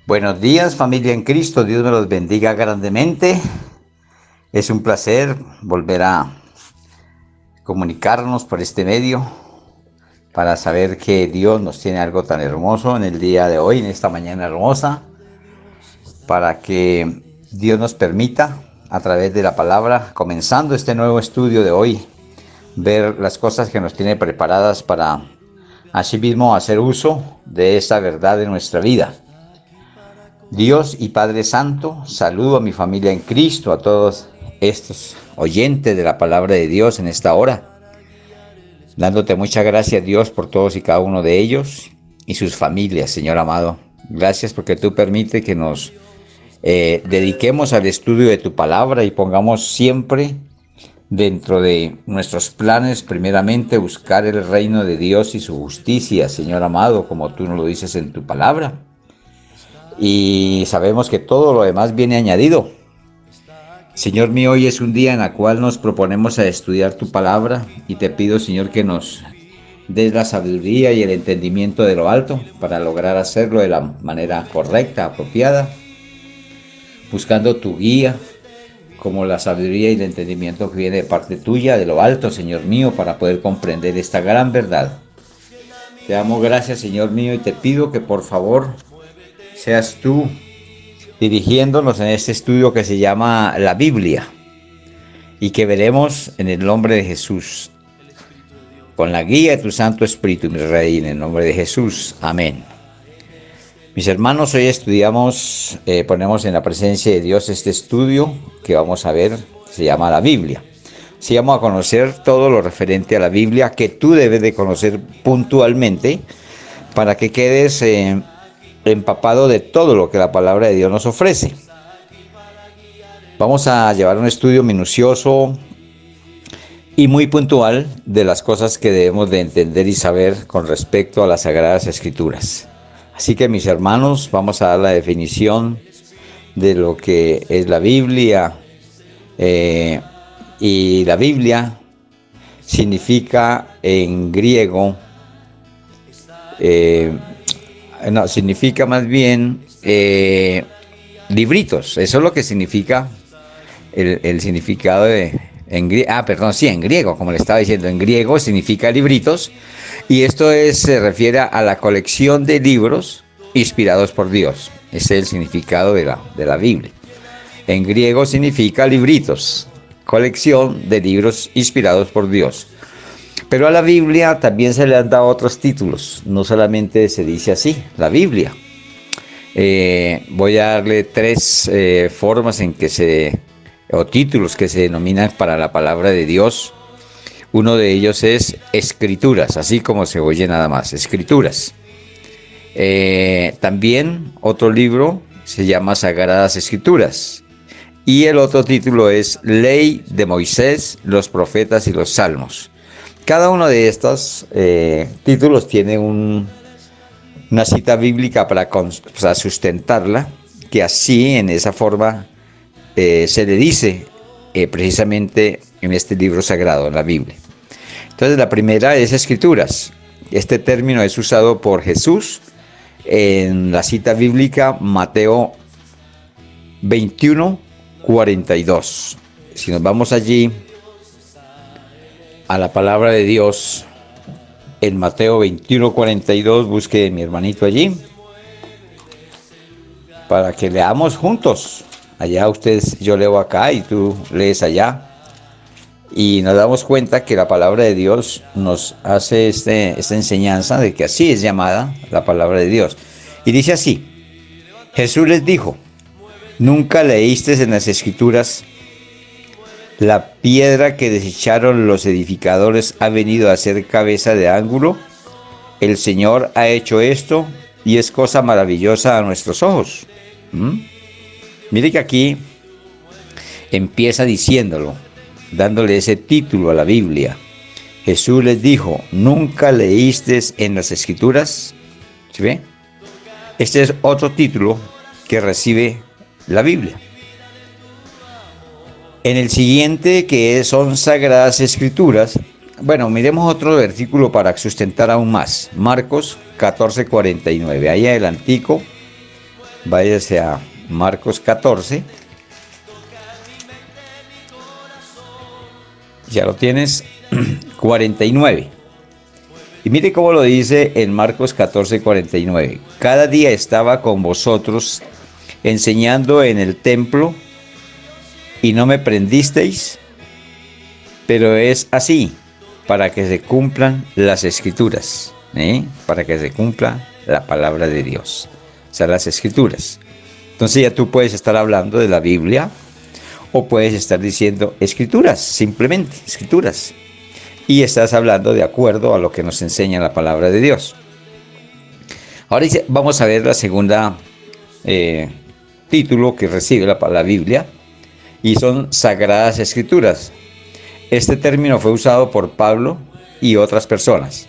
Buenos días, familia en Cristo. Dios me los bendiga grandemente. Es un placer volver a comunicarnos por este medio para saber que Dios nos tiene algo tan hermoso en el día de hoy, en esta mañana hermosa, para que Dios nos permita, a través de la palabra, comenzando este nuevo estudio de hoy, ver las cosas que nos tiene preparadas para asimismo hacer uso de esa verdad en nuestra vida. Dios y Padre Santo, saludo a mi familia en Cristo, a todos estos oyentes de la palabra de Dios en esta hora, dándote muchas gracias, Dios, por todos y cada uno de ellos y sus familias, Señor amado. Gracias porque tú permites que nos dediquemos al estudio de tu palabra y pongamos siempre dentro de nuestros planes, primeramente, buscar el reino de Dios y su justicia, Señor amado, como tú nos lo dices en tu palabra. Y sabemos que todo lo demás viene añadido. Señor mío, hoy es un día en el cual nos proponemos a estudiar tu palabra y te pido, Señor, que nos des la sabiduría y el entendimiento de lo alto para lograr hacerlo de la manera correcta, apropiada, buscando tu guía, como la sabiduría y el entendimiento que viene de parte tuya, de lo alto, Señor mío, para poder comprender esta gran verdad. Te damos gracias, Señor mío, y te pido que por favor seas tú dirigiéndonos en este estudio que se llama la Biblia y que veremos en el nombre de Jesús, con la guía de tu Santo Espíritu, mi Rey, en el nombre de Jesús. Amén. Mis hermanos, hoy ponemos en la presencia de Dios este estudio que vamos a ver, se llama la Biblia. Si vamos a conocer todo lo referente a la Biblia que tú debes de conocer puntualmente para que quedes empapado de todo lo que la palabra de Dios nos ofrece. Vamos a llevar un estudio minucioso y muy puntual de las cosas que debemos de entender y saber con respecto a las Sagradas Escrituras. Así que, mis hermanos, vamos a dar la definición de lo que es la Biblia. Y la Biblia significa en griego, significa más bien libritos. Eso es lo que significa el significado en griego, como le estaba diciendo, en griego significa libritos, y esto se refiere a la colección de libros inspirados por Dios. Ese es el significado de la Biblia. En griego significa libritos, colección de libros inspirados por Dios. Pero a la Biblia también se le han dado otros títulos, no solamente se dice así, la Biblia. Voy a darle tres formas o títulos que se denominan para la palabra de Dios. Uno de ellos es Escrituras, así como se oye nada más, Escrituras. También otro libro se llama Sagradas Escrituras. Y el otro título es Ley de Moisés, los Profetas y los Salmos. Cada uno de estos títulos tiene una cita bíblica para sustentarla, que así, en esa forma, se le dice precisamente en este libro sagrado, en la Biblia. Entonces, la primera es Escrituras. Este término es usado por Jesús en la cita bíblica Mateo 21:42. Si nos vamos allí a la palabra de Dios en Mateo 21:42, busque mi hermanito allí para que leamos juntos. Allá yo leo acá y tú lees allá, y nos damos cuenta que la palabra de Dios nos hace esta enseñanza de que así es llamada la palabra de Dios. Y dice así: Jesús les dijo: ¿nunca leísteis en las Escrituras: la piedra que desecharon los edificadores ha venido a ser cabeza de ángulo? El Señor ha hecho esto y es cosa maravillosa a nuestros ojos. Mire que aquí empieza diciéndolo, dándole ese título a la Biblia. Jesús les dijo: ¿nunca leísteis en las Escrituras? ¿Sí ve? Este es otro título que recibe la Biblia. En el siguiente, que son Sagradas Escrituras, bueno, miremos otro versículo para sustentar aún más. Marcos 14:49. Ahí adelantico váyase a Marcos 14. Ya lo tienes, 49. Y mire cómo lo dice en Marcos 14, 49. Cada día estaba con vosotros enseñando en el templo y no me prendisteis, pero es así para que se cumplan las escrituras, para que se cumpla la palabra de Dios, o sea, las escrituras. Entonces ya tú puedes estar hablando de la Biblia o puedes estar diciendo escrituras, simplemente escrituras. Y estás hablando de acuerdo a lo que nos enseña la palabra de Dios. Ahora vamos a ver la segunda título que recibe la Biblia, y son Sagradas Escrituras. Este término fue usado por Pablo y otras personas.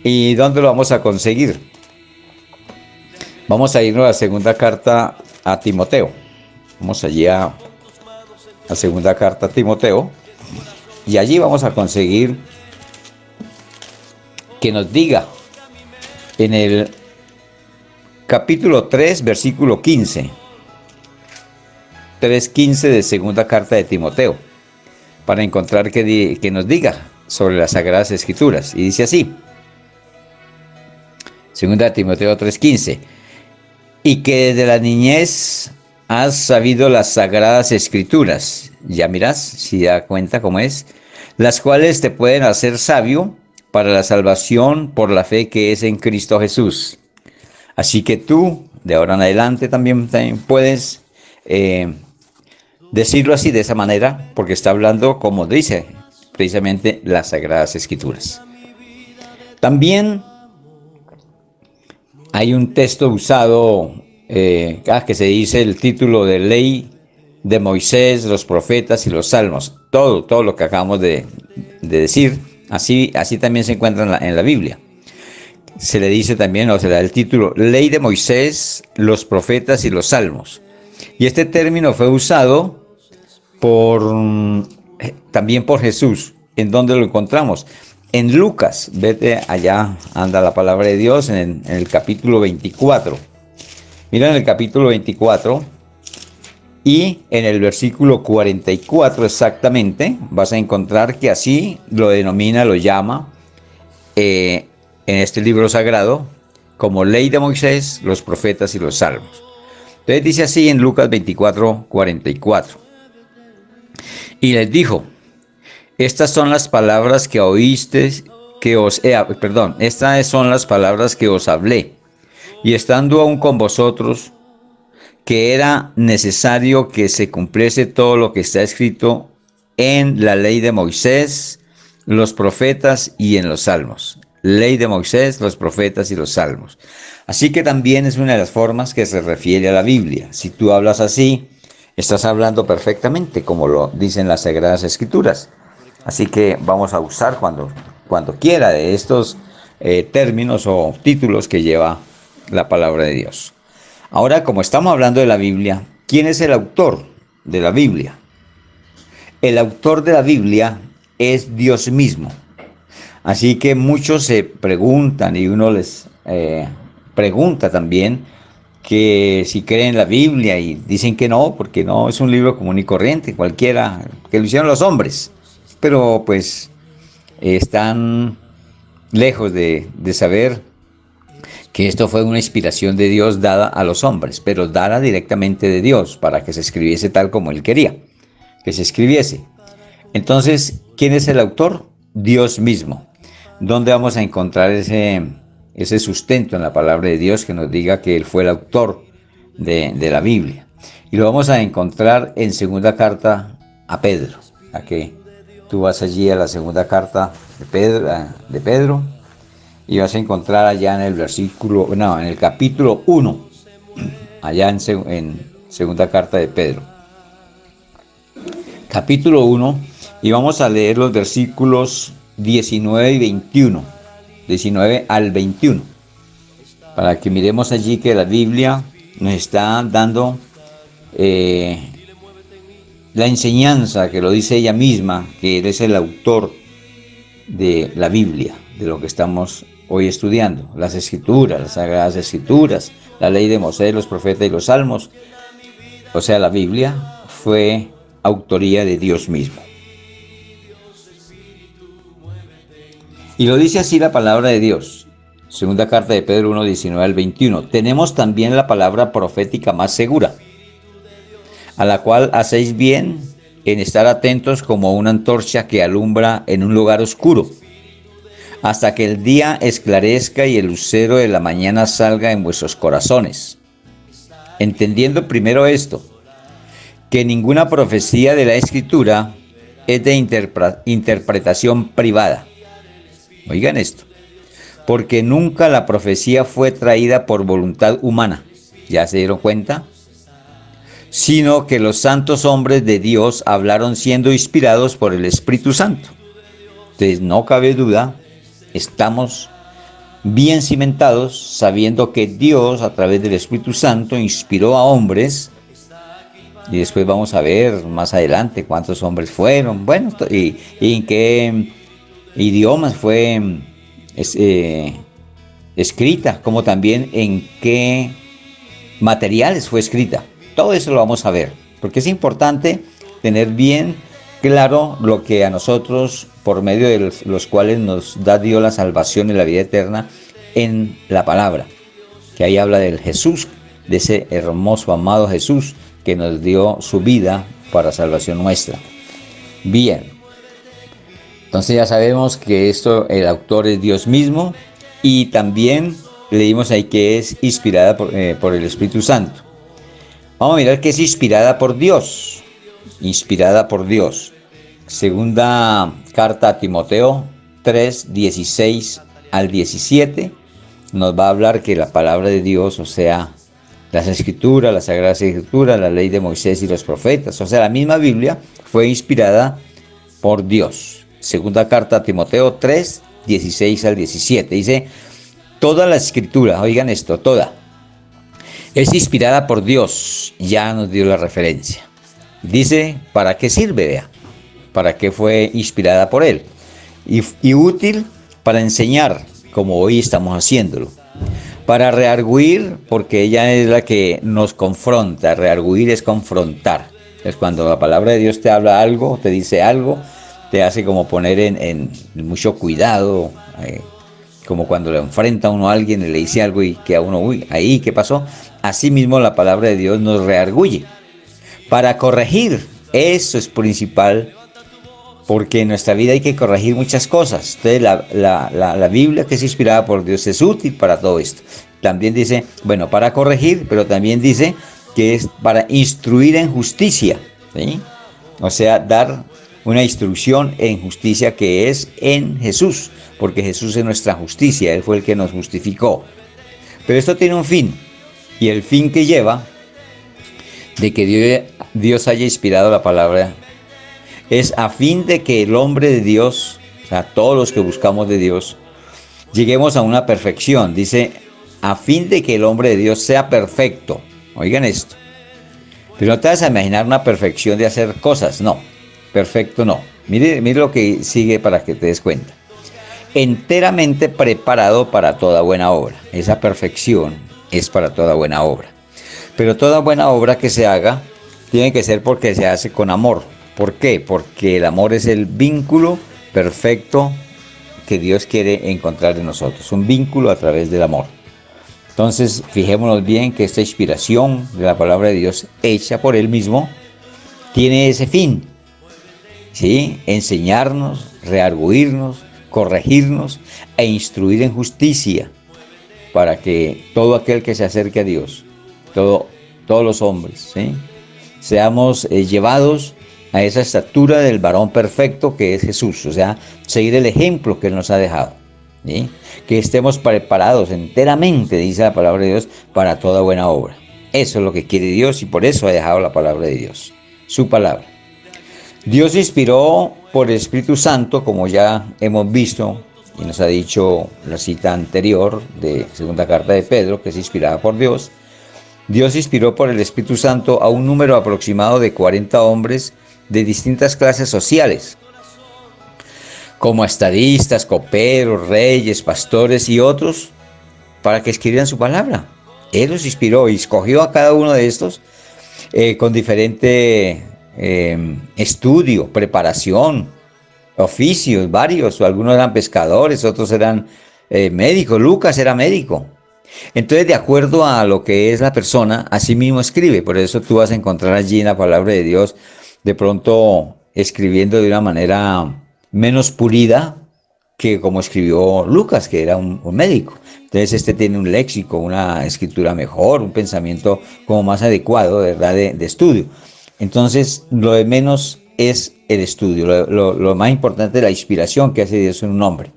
¿Y dónde lo vamos a conseguir? Vamos a irnos a la segunda carta a Timoteo. Vamos allí a la segunda carta a Timoteo. Y allí vamos a conseguir que nos diga en el capítulo 3, versículo 15. 3:15 de segunda carta de Timoteo. Para encontrar que nos diga sobre las Sagradas Escrituras. Y dice así. Segunda de Timoteo 3:15. Y que desde la niñez has sabido las Sagradas Escrituras. Ya mirás, si da cuenta cómo es. Las cuales te pueden hacer sabio para la salvación por la fe que es en Cristo Jesús. Así que tú, de ahora en adelante, también puedes decirlo así, de esa manera, porque está hablando, como dice, precisamente las Sagradas Escrituras. También hay un texto usado, que se dice el título de Ley de Moisés, los profetas y los salmos. Todo lo que acabamos de decir, así también se encuentra en la Biblia. Se le dice también, o se le da el título, Ley de Moisés, los profetas y los salmos. Y este término fue usado también por Jesús. ¿En dónde lo encontramos? En Lucas. Vete allá, anda la palabra de Dios en el capítulo 24. Mira en el capítulo 24 y en el versículo 44 exactamente vas a encontrar que así lo denomina, lo llama en este libro sagrado como Ley de Moisés, los profetas y los salmos. Entonces dice así en Lucas 24, 44. Y les dijo, estas son las palabras que oísteis, estas son las palabras que os hablé, y estando aún con vosotros, que era necesario que se cumpliese todo lo que está escrito en la ley de Moisés, los profetas y en los salmos. Ley de Moisés, los profetas y los salmos. Así que también es una de las formas que se refiere a la Biblia. Si tú hablas así, estás hablando perfectamente como lo dicen las Sagradas Escrituras. Así que vamos a usar cuando quiera de estos términos o títulos que lleva la palabra de Dios. Ahora, como estamos hablando de la Biblia, ¿quién es el autor de la Biblia? El autor de la Biblia es Dios mismo. Así que muchos se preguntan y uno les pregunta también que si creen en la Biblia y dicen que no, porque no es un libro común y corriente, cualquiera, que lo hicieron los hombres. Pero pues están lejos de saber que esto fue una inspiración de Dios dada a los hombres, pero dada directamente de Dios para que se escribiese tal como Él quería que se escribiese. Entonces, ¿quién es el autor? Dios mismo. ¿Dónde vamos a encontrar ese sustento en la palabra de Dios que nos diga que Él fue el autor de la Biblia? Y lo vamos a encontrar en segunda carta a Pedro. A que tú vas allí a la segunda carta de Pedro y vas a encontrar allá en el capítulo 1, allá en segunda carta de Pedro. Capítulo 1, y vamos a leer los versículos 19 y 21, 19 al 21, para que miremos allí que la Biblia nos está dando la enseñanza, que lo dice ella misma, que Él es el autor de la Biblia, de lo que estamos hoy estudiando. Las Escrituras, las Sagradas Escrituras, la ley de Moisés, los profetas y los salmos, o sea, la Biblia, fue autoría de Dios mismo. Y lo dice así la palabra de Dios. Segunda carta de Pedro 1, 19 al 21. Tenemos también la palabra profética más segura, a la cual hacéis bien en estar atentos como una antorcha que alumbra en un lugar oscuro, hasta que el día esclarezca y el lucero de la mañana salga en vuestros corazones. Entendiendo primero esto, que ninguna profecía de la Escritura es de interpretación privada. Oigan esto, porque nunca la profecía fue traída por voluntad humana, ¿ya se dieron cuenta? Sino que los santos hombres de Dios hablaron siendo inspirados por el Espíritu Santo. Entonces no cabe duda, estamos bien cimentados sabiendo que Dios a través del Espíritu Santo inspiró a hombres, y después vamos a ver más adelante cuántos hombres fueron, bueno, y en qué idiomas fue escrita, como también en qué materiales fue escrita. Todo eso lo vamos a ver, porque es importante tener bien claro lo que a nosotros, por medio de los cuales nos da Dios la salvación y la vida eterna en la palabra, que ahí habla del Jesús, de ese hermoso, amado Jesús que nos dio su vida para salvación nuestra. Bien, entonces ya sabemos que esto, el autor es Dios mismo, y también leímos ahí que es inspirada por el Espíritu Santo. Vamos a mirar que es inspirada por Dios. Inspirada por Dios. Segunda carta a Timoteo 3, 16 al 17. Nos va a hablar que la palabra de Dios, o sea, las Escrituras, las Sagradas Escrituras, la ley de Moisés y los profetas, o sea, la misma Biblia fue inspirada por Dios. Segunda carta a Timoteo 3, 16 al 17. Dice, toda la Escritura, oigan esto, toda, es inspirada por Dios. Ya nos dio la referencia. Dice, ¿para qué sirve? Vea, ¿para qué fue inspirada por Él? Y útil para enseñar, como hoy estamos haciéndolo. Para rearguir, porque ella es la que nos confronta. Rearguir es confrontar. Es cuando la palabra de Dios te habla algo, te dice algo, te hace como poner en mucho cuidado, como cuando le enfrenta a uno a alguien y le dice algo y que a uno, uy, ahí, ¿qué pasó? Asimismo la palabra de Dios nos rearguye. Para corregir, eso es principal, porque en nuestra vida hay que corregir muchas cosas. Entonces la Biblia, que es inspirada por Dios, es útil para todo esto. También dice, bueno, para corregir, pero también dice que es para instruir en justicia, ¿sí? O sea, dar una instrucción en justicia, que es en Jesús, porque Jesús es nuestra justicia, Él fue el que nos justificó. Pero esto tiene un fin, y el fin que lleva de que Dios haya inspirado la palabra es a fin de que el hombre de Dios, o sea, todos los que buscamos de Dios, lleguemos a una perfección. Dice, a fin de que el hombre de Dios sea perfecto. Oigan esto. Pero no te vas a imaginar una perfección de hacer cosas, no. Perfecto no. Mire lo que sigue para que te des cuenta. Enteramente preparado para toda buena obra. Esa perfección es para toda buena obra. Pero toda buena obra que se haga tiene que ser porque se hace con amor. ¿Por qué? Porque el amor es el vínculo perfecto que Dios quiere encontrar en nosotros. Un vínculo a través del amor. Entonces, fijémonos bien que esta inspiración de la palabra de Dios hecha por Él mismo tiene ese fin, ¿sí? Enseñarnos, rearguirnos, corregirnos e instruir en justicia, para que todo aquel que se acerque a Dios, todos los hombres, ¿sí?, seamos llevados a esa estatura del varón perfecto que es Jesús, o sea, seguir el ejemplo que Él nos ha dejado, ¿sí? Que estemos preparados enteramente, dice la palabra de Dios, para toda buena obra. Eso es lo que quiere Dios, y por eso ha dejado la palabra de Dios, su palabra. Dios inspiró por el Espíritu Santo, como ya hemos visto y nos ha dicho la cita anterior de segunda carta de Pedro, que es inspirada por Dios. Dios inspiró por el Espíritu Santo a un número aproximado de 40 hombres de distintas clases sociales, como a estadistas, coperos, reyes, pastores y otros, para que escribieran su palabra. Él los inspiró y escogió a cada uno de estos con diferente estudio, preparación, oficios varios. Algunos eran pescadores, otros eran médicos. Lucas era médico. Entonces, de acuerdo a lo que es la persona, así mismo escribe. Por eso tú vas a encontrar allí en la palabra de Dios, de pronto escribiendo de una manera menos pulida que como escribió Lucas, que era un médico. Entonces este tiene un léxico, una escritura mejor, un pensamiento como más adecuado, ¿verdad? De estudio. Entonces lo de menos es el estudio, lo más importante es la inspiración que hace Dios en un hombre.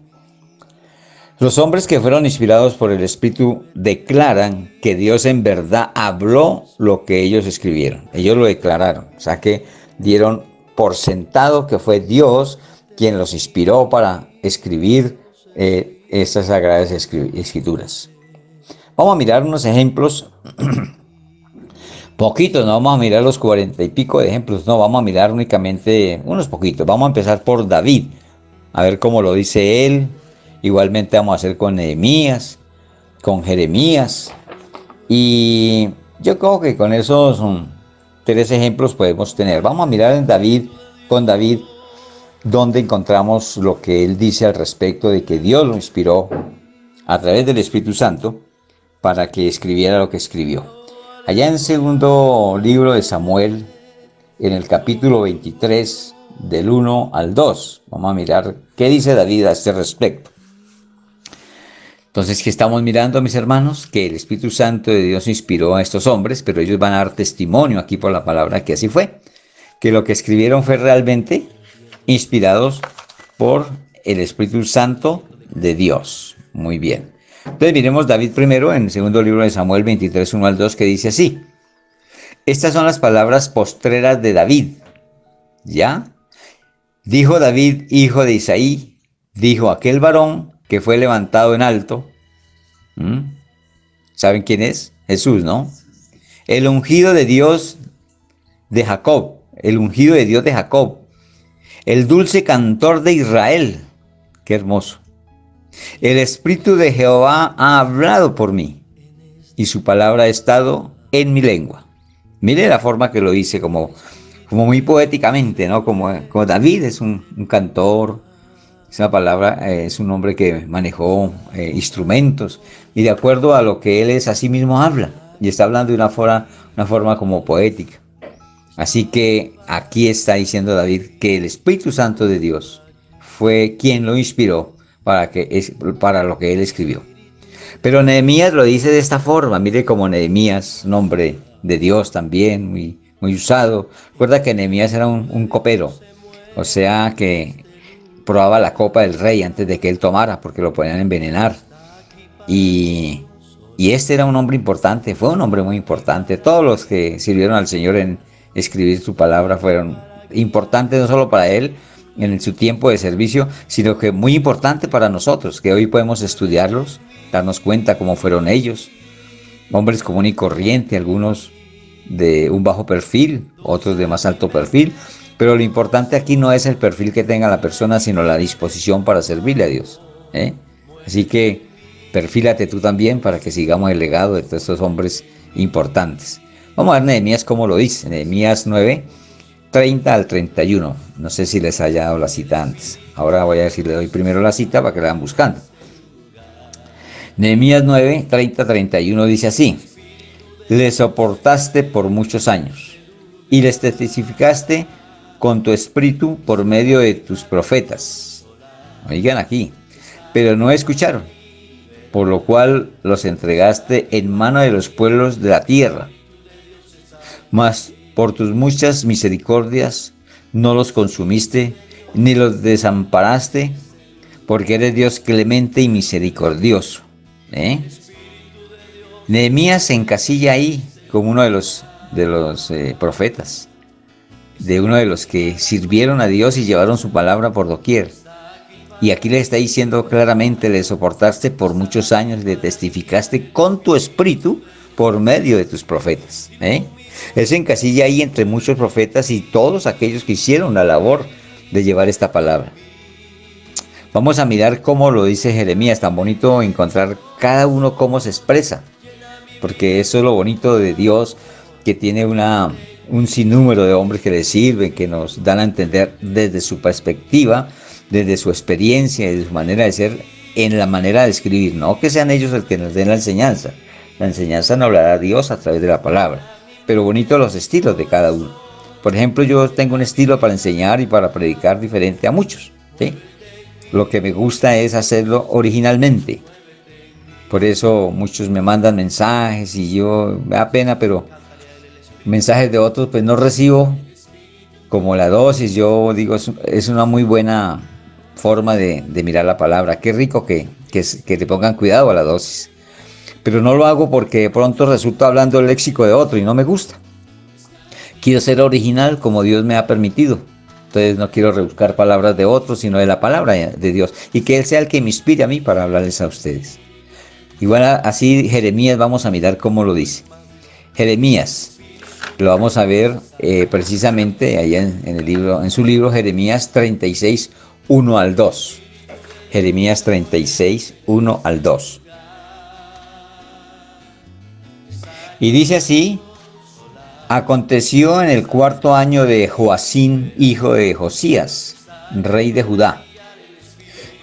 Los hombres que fueron inspirados por el Espíritu declaran que Dios en verdad habló lo que ellos escribieron. Ellos lo declararon, o sea que dieron por sentado que fue Dios quien los inspiró para escribir estas sagradas escrituras. Vamos a mirar unos ejemplos, poquitos, no vamos a mirar los 40 y pico de ejemplos, no, vamos a mirar únicamente unos poquitos. Vamos a empezar por David, a ver cómo lo dice él. Igualmente vamos a hacer con Nehemías, con Jeremías. Y yo creo que con esos 3 ejemplos podemos tener. Vamos a mirar en David, con David, donde encontramos lo que él dice al respecto de que Dios lo inspiró a través del Espíritu Santo para que escribiera lo que escribió. Allá en segundo libro de Samuel, en el capítulo 23, del 1 al 2, vamos a mirar qué dice David a este respecto. Entonces, ¿qué estamos mirando, mis hermanos? Que el Espíritu Santo de Dios inspiró a estos hombres, pero ellos van a dar testimonio aquí por la palabra que así fue. Que lo que escribieron fue realmente inspirados por el Espíritu Santo de Dios. Muy bien. Entonces miremos David primero en el segundo libro de Samuel 23, 1 al 2, que dice así. Estas son las palabras postreras de David. ¿Ya? Dijo David, hijo de Isaí, dijo aquel varón que fue levantado en alto. ¿Saben quién es? Jesús, ¿no? El ungido de Dios de Jacob, el ungido de Dios de Jacob, el dulce cantor de Israel. Qué hermoso. El Espíritu de Jehová ha hablado por mí, y su palabra ha estado en mi lengua. Mire la forma que lo dice, como muy poéticamente, ¿no? Como David es un cantor. Es una palabra, es un hombre que manejó instrumentos y de acuerdo a lo que él es, así mismo habla y está hablando de una forma como poética. Así que aquí está diciendo David que el Espíritu Santo de Dios fue quien lo inspiró para lo que él escribió. Pero Nehemías lo dice de esta forma, mire como Nehemías, nombre de Dios también, muy, muy usado. Recuerda que Nehemías era un copero, o sea que probaba la copa del rey antes de que él tomara, porque lo podían envenenar. Y este era un hombre importante, fue un hombre muy importante. Todos los que sirvieron al Señor en escribir su palabra fueron importantes, no solo para él en su tiempo de servicio, sino que muy importante para nosotros, que hoy podemos estudiarlos, darnos cuenta cómo fueron ellos. Hombres común y corriente, algunos de un bajo perfil, otros de más alto perfil. Pero lo importante aquí no es el perfil que tenga la persona, sino la disposición para servirle a Dios. Así que perfílate tú también para que sigamos el legado de todos estos hombres importantes. Vamos a ver Nehemías cómo lo dice. Nehemías 9, 30 al 31. No sé si les haya dado la cita antes. Ahora voy a ver si le doy primero la cita para que la vayan buscando. Nehemías 9, 30, 31 dice así. Le soportaste por muchos años y les testificaste con tu espíritu por medio de tus profetas. Oigan aquí, pero no escucharon, por lo cual los entregaste en mano de los pueblos de la tierra. Mas por tus muchas misericordias no los consumiste, ni los desamparaste, porque eres Dios clemente y misericordioso. Nehemías se encasilla ahí como uno de los profetas, de uno de los que sirvieron a Dios y llevaron su palabra por doquier. Y aquí le está diciendo claramente, le soportaste por muchos años, le testificaste con tu espíritu por medio de tus profetas. Él se encasilla ahí entre muchos profetas y todos aquellos que hicieron la labor de llevar esta palabra. Vamos a mirar cómo lo dice Jeremías, tan bonito encontrar cada uno cómo se expresa, porque eso es lo bonito de Dios, que tiene un sinnúmero de hombres que le sirven, que nos dan a entender desde su perspectiva, desde su experiencia, desde su manera de ser, en la manera de escribir, no que sean ellos el que nos den la enseñanza. La enseñanza nos la da Dios a través de la palabra, pero bonito los estilos de cada uno. Por ejemplo, yo tengo un estilo para enseñar y para predicar diferente a muchos, ¿sí? Lo que me gusta es hacerlo originalmente. Por eso muchos me mandan mensajes y yo me da pena, pero mensajes de otros pues no recibo como la dosis. Yo digo, es una muy buena forma de mirar la palabra. Qué rico que te pongan cuidado a la dosis. Pero no lo hago porque de pronto resulta hablando el léxico de otro y no me gusta. Quiero ser original como Dios me ha permitido. Entonces no quiero rebuscar palabras de otros, sino de la palabra de Dios. Y que Él sea el que me inspire a mí para hablarles a ustedes. Igual así Jeremías, vamos a mirar cómo lo dice. Jeremías, lo vamos a ver precisamente ahí en su libro Jeremías 36, 1 al 2. Jeremías 36, 1 al 2. Y dice así: aconteció en el 4.º año de Joacín, hijo de Josías, rey de Judá,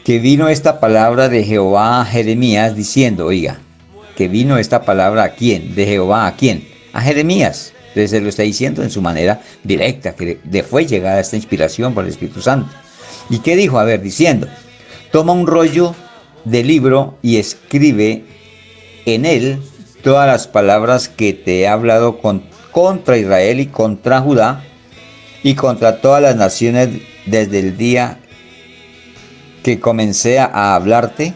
que vino esta palabra de Jehová a Jeremías diciendo, oiga, que vino esta palabra ¿a quién? ¿De Jehová a quién? A Jeremías. Entonces se lo está diciendo en su manera directa, que le fue llegada esta inspiración por el Espíritu Santo. ¿Y qué dijo? A ver, diciendo, toma un rollo de libro y escribe en él todas las palabras que te he hablado contra Israel y contra Judá y contra todas las naciones desde el día que comencé a hablarte,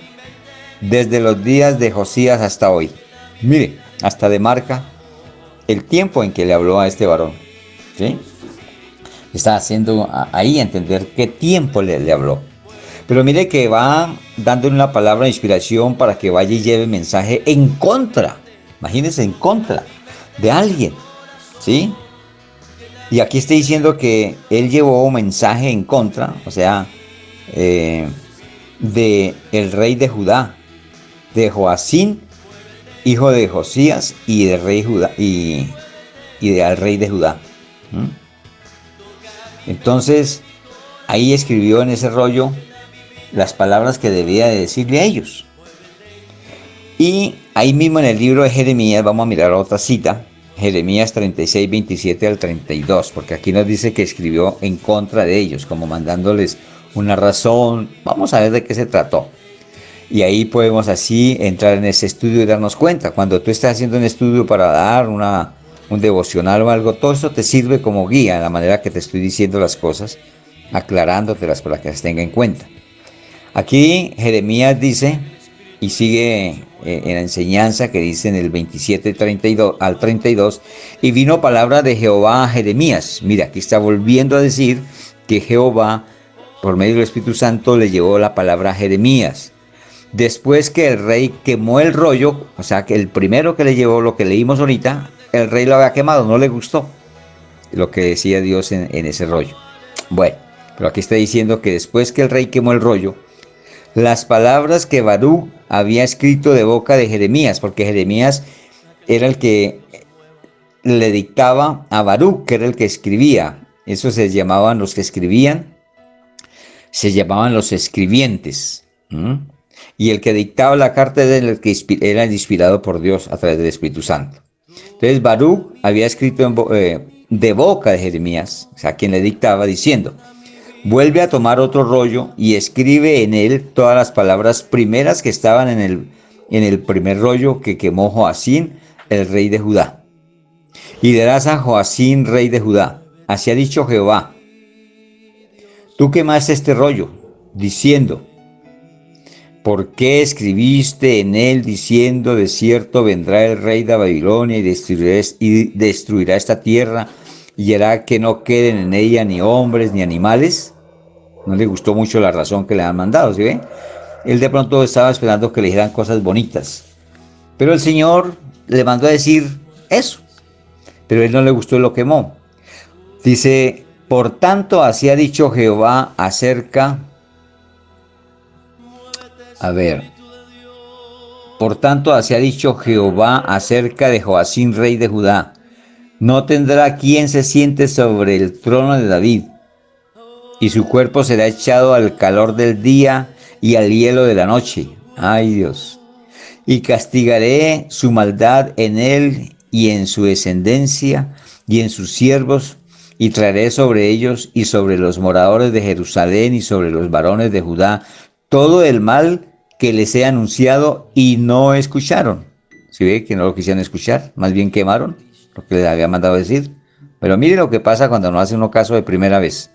desde los días de Josías hasta hoy. Mire, hasta demarca el tiempo en que le habló a este varón, ¿sí? Está haciendo ahí entender qué tiempo le habló. Pero mire que va dándole una palabra de inspiración para que vaya y lleve mensaje en contra. Imagínense, en contra de alguien, ¿sí? Y aquí está diciendo que él llevó un mensaje en contra, o sea, de el rey de Judá, de Joacín, hijo de Josías, y del rey Judá y al rey de Judá. Entonces, ahí escribió en ese rollo las palabras que debía de decirle a ellos. Y ahí mismo en el libro de Jeremías, vamos a mirar otra cita, Jeremías 36, 27 al 32, porque aquí nos dice que escribió en contra de ellos, como mandándoles una razón. Vamos a ver de qué se trató. Y ahí podemos así entrar en ese estudio y darnos cuenta. Cuando tú estás haciendo un estudio para dar un devocional o algo, todo eso te sirve como guía, la manera que te estoy diciendo las cosas, aclarándotelas para que las tenga en cuenta. Aquí Jeremías dice, y sigue en la enseñanza que dice en el 27 32, al 32, y vino palabra de Jehová a Jeremías. Mira, aquí está volviendo a decir que Jehová, por medio del Espíritu Santo, le llevó la palabra a Jeremías. Después que el rey quemó el rollo, o sea, que el primero que le llevó, lo que leímos ahorita, el rey lo había quemado, no le gustó lo que decía Dios en ese rollo. Bueno, pero aquí está diciendo que después que el rey quemó el rollo, las palabras que Baruch había escrito de boca de Jeremías, porque Jeremías era el que le dictaba a Baruch, que era el que escribía. Eso se llamaban los que escribían, se llamaban los escribientes. Y el que dictaba la carta era el que era inspirado por Dios a través del Espíritu Santo. Entonces Baruch había escrito de boca de Jeremías, o sea, quien le dictaba, diciendo, vuelve a tomar otro rollo y escribe en él todas las palabras primeras que estaban en el primer rollo que quemó Joacín, el rey de Judá. Y dirás a Joacín, rey de Judá, así ha dicho Jehová, tú quemaste este rollo, diciendo, ¿por qué escribiste en él diciendo, de cierto vendrá el rey de Babilonia y destruirá esta tierra y hará que no queden en ella ni hombres ni animales? No le gustó mucho la razón que le han mandado, ¿sí ven? Él de pronto estaba esperando que le dijeran cosas bonitas. Pero el Señor le mandó a decir eso. Pero él no le gustó y lo quemó. Dice, por tanto, así ha dicho Jehová acerca A ver, por tanto, así ha dicho Jehová acerca de Joacim, rey de Judá. No tendrá quien se siente sobre el trono de David, y su cuerpo será echado al calor del día y al hielo de la noche. Ay Dios. Y castigaré su maldad en él y en su descendencia y en sus siervos, y traeré sobre ellos y sobre los moradores de Jerusalén y sobre los varones de Judá todo el mal que les he anunciado y no escucharon. ¿Sí ve que no lo quisieron escuchar? Más bien quemaron lo que les había mandado decir. Pero mire lo que pasa cuando no hace uno caso de primera vez.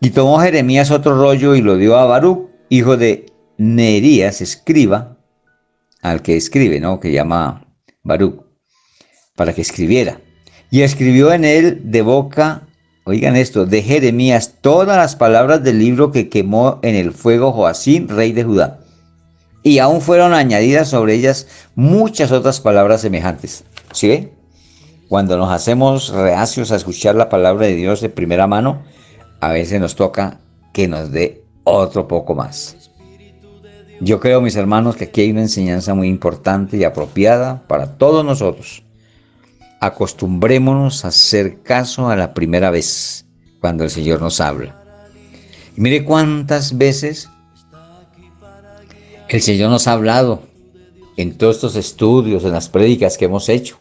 Y tomó Jeremías otro rollo y lo dio a Baruc, hijo de Neerías, escriba, al que escribe, ¿no? Que llama Baruc, para que escribiera. Y escribió en él de boca, oigan esto, de Jeremías, todas las palabras del libro que quemó en el fuego Joacim, rey de Judá. Y aún fueron añadidas sobre ellas muchas otras palabras semejantes. ¿Sí ve? Cuando nos hacemos reacios a escuchar la palabra de Dios de primera mano, a veces nos toca que nos dé otro poco más. Yo creo, mis hermanos, que aquí hay una enseñanza muy importante y apropiada para todos nosotros. Acostumbrémonos a hacer caso a la primera vez cuando el Señor nos habla. Y mire cuántas veces el Señor nos ha hablado en todos estos estudios, en las prédicas que hemos hecho.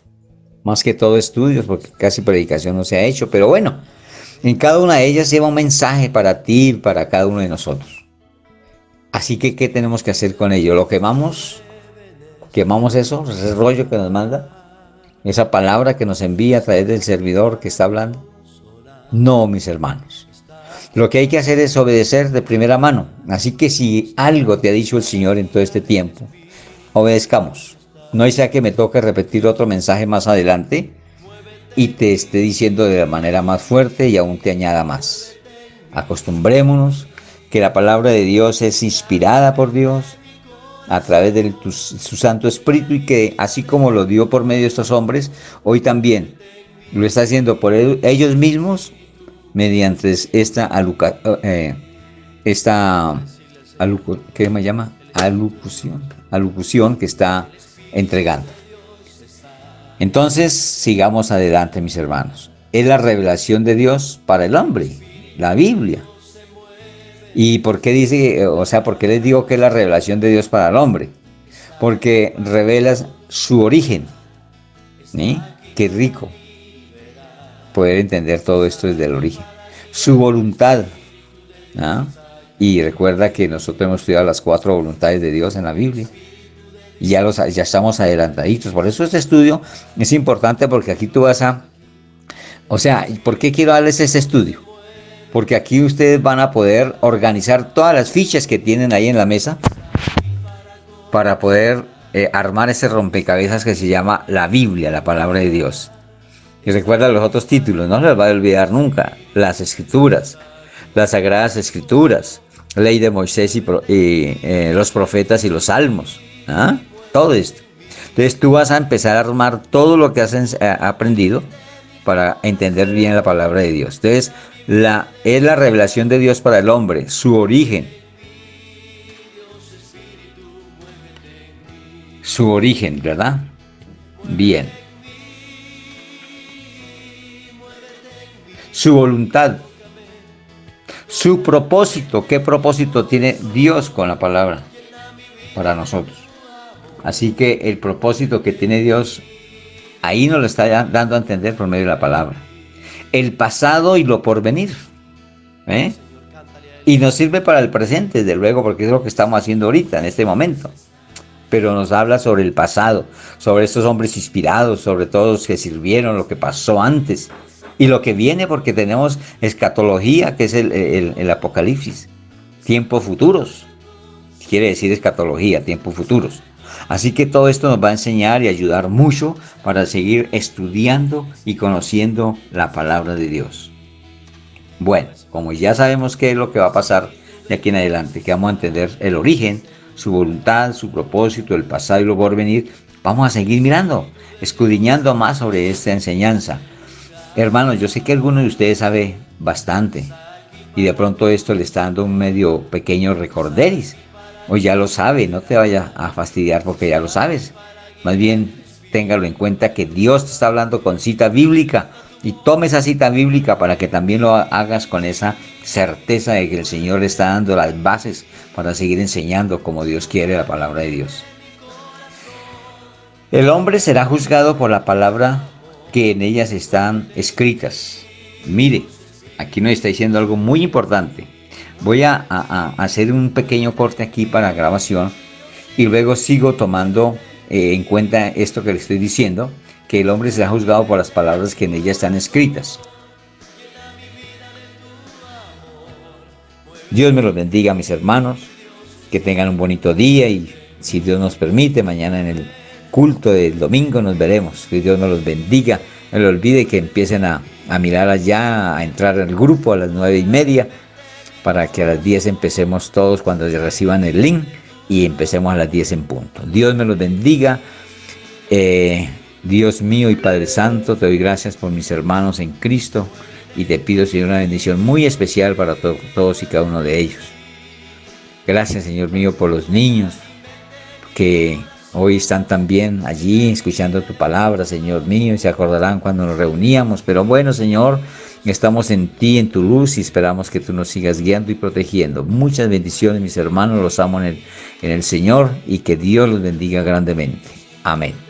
Más que todo estudios, porque casi predicación no se ha hecho. Pero bueno, en cada una de ellas lleva un mensaje para ti y para cada uno de nosotros. Así que, ¿qué tenemos que hacer con ello? ¿Lo quemamos? ¿Quemamos eso? ¿Ese rollo que nos manda? ¿Esa palabra que nos envía a través del servidor que está hablando? No, mis hermanos. Lo que hay que hacer es obedecer de primera mano. Así que si algo te ha dicho el Señor en todo este tiempo, obedezcamos. No sea que me toque repetir otro mensaje más adelante y te esté diciendo de la manera más fuerte y aún te añada más. Acostumbrémonos que la palabra de Dios es inspirada por Dios a través de su Santo Espíritu, y que así como lo dio por medio de estos hombres, hoy también lo está haciendo por ellos mismos mediante ¿qué me llama? Alocución que está entregando. Entonces, sigamos adelante, mis hermanos. Es la revelación de Dios para el hombre, la Biblia. ¿Y por qué por qué les digo que es la revelación de Dios para el hombre? Porque revela su origen. ¿Sí? Qué rico poder entender todo esto desde el origen. Su voluntad. ¿Ah? Y recuerda que nosotros hemos estudiado las 4 voluntades de Dios en la Biblia. Y ya estamos adelantaditos. Por eso este estudio es importante, porque aquí tú vas a... ¿por qué quiero darles este estudio? Porque aquí ustedes van a poder organizar todas las fichas que tienen ahí en la mesa para poder armar ese rompecabezas que se llama la Biblia, la palabra de Dios. Y recuerda los otros títulos, no se les va a olvidar nunca. Las Escrituras, las Sagradas Escrituras, Ley de Moisés y los profetas y los salmos. ¿Ah? Todo esto. Entonces tú vas a empezar a armar todo lo que has aprendido para entender bien la palabra de Dios. Entonces, es la revelación de Dios para el hombre, su origen. Su origen, ¿verdad? Bien. Su voluntad. Su propósito. ¿Qué propósito tiene Dios con la palabra para nosotros? Así que el propósito que tiene Dios, ahí nos lo está dando a entender por medio de la palabra. El pasado y lo porvenir. Y nos sirve para el presente, desde luego, porque es lo que estamos haciendo ahorita, en este momento. Pero nos habla sobre el pasado, sobre estos hombres inspirados, sobre todos los que sirvieron, lo que pasó antes y lo que viene, porque tenemos escatología, que es el Apocalipsis, tiempos futuros. Quiere decir escatología, tiempos futuros. Así que todo esto nos va a enseñar y ayudar mucho para seguir estudiando y conociendo la palabra de Dios. Bueno, como ya sabemos qué es lo que va a pasar de aquí en adelante, que vamos a entender el origen, su voluntad, su propósito, el pasado y lo porvenir, vamos a seguir mirando, escudriñando más sobre esta enseñanza. Hermanos, yo sé que alguno de ustedes sabe bastante y de pronto esto le está dando un medio pequeño recorderis. o ya lo sabe, no te vaya a fastidiar porque ya lo sabes. Más bien, téngalo en cuenta que Dios te está hablando con cita bíblica y tome esa cita bíblica para que también lo hagas con esa certeza de que el Señor le está dando las bases para seguir enseñando como Dios quiere la palabra de Dios. El hombre será juzgado por la palabra que en ellas están escritas. Mire, aquí nos está diciendo algo muy importante. Voy a hacer un pequeño corte aquí para grabación y luego sigo tomando en cuenta esto que le estoy diciendo, que el hombre será juzgado por las palabras que en ellas están escritas. Dios me los bendiga, mis hermanos, que tengan un bonito día y si Dios nos permite, mañana en el culto del domingo nos veremos. Que Dios nos los bendiga. No le olvide que empiecen a mirar allá, a entrar al grupo a las 9:30 para que a las 10 empecemos todos cuando reciban el link y empecemos a las 10 en punto. Dios me los bendiga. Dios mío y Padre Santo, te doy gracias por mis hermanos en Cristo y te pido, Señor, una bendición muy especial para todos y cada uno de ellos. Gracias, Señor mío, por los niños que hoy están también allí escuchando tu palabra, Señor mío, y se acordarán cuando nos reuníamos. Pero bueno, Señor, estamos en ti, en tu luz, y esperamos que tú nos sigas guiando y protegiendo. Muchas bendiciones, mis hermanos, los amo en el Señor, y que Dios los bendiga grandemente. Amén.